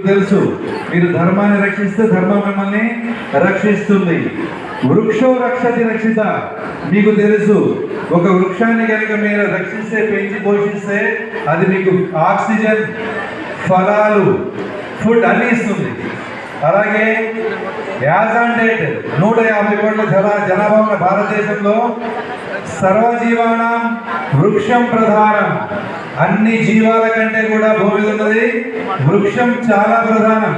తెలుసు, మీరు ధర్మాన్ని రక్షిస్తే ధర్మం మిమ్మల్ని రక్షిస్తుంది. వృక్షో రక్షతి రక్షిత. మీకు తెలుసు, ఒక వృక్షాన్ని కనుక మీరు రక్షిస్తే, పెంచి పోషిస్తే అది మీకు ఆక్సిజన్, ఫలాలు, ఫుడ్ అన్ని ఇస్తుంది. అలాగే యాజ్ ఆన్ డేట్ 150 కోట్ల జనాభా ఉన్న భారతదేశంలో సర్వజీవానాం వృక్షం ప్రధానం. అన్ని జీవాల కంటే కూడా భూమి ఉన్నది వృక్షం చాలా ప్రధానం.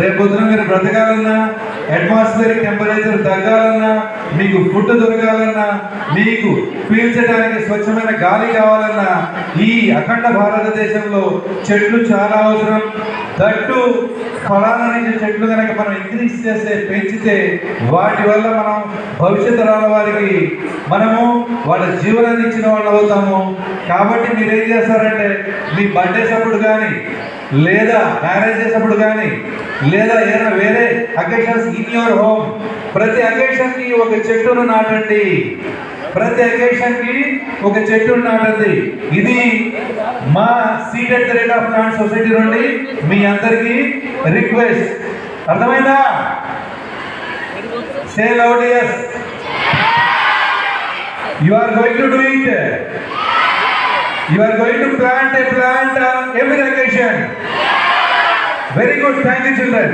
రేపొద్దున మీరు బ్రతకాలన్నా, అట్మాస్ఫియరిక్ టెంపరేచర్ తగ్గాలన్నా, మీకు ఫుడ్ దొరకాలన్నా, మీకు పీల్చడానికి స్వచ్ఛమైన గాలి కావాలన్నా ఈ అఖండ భారతదేశంలో చెట్లు చాలా అవసరం. దట్టు ఫలాన్ని చెట్లు కనుక మనం ఇంక్రీజ్ చేస్తే, పెంచితే వాటి వల్ల మనం భవిష్యత్ తరాల వారికి మనము వాళ్ళ జీవనాన్ని ఇచ్చిన వాళ్ళు అవుతాము. కాబట్టి మీరు ఏం చేస్తారంటే, మీ బర్త్డేస్ అప్పుడు కానీ, లేదా మ్యారేజెస్ అప్పుడు కానీ, లేదా ఏదైనా వేరే అకేషన్స్ ఇన్ యువర్ హోమ్, ప్రతి అకేషన్కి ఒక చెట్టును నాటండి. ప్రతి అకేషన్కి ఒక చెట్టును నాటండి. ఇది మా seed at the rate of plant society నుండి మీ అందరికీ రిక్వెస్ట్. అర్థమైందా? సే loud yes. You are going to do it. You are going to plant a plant every occasion. Very good. Thank you, children.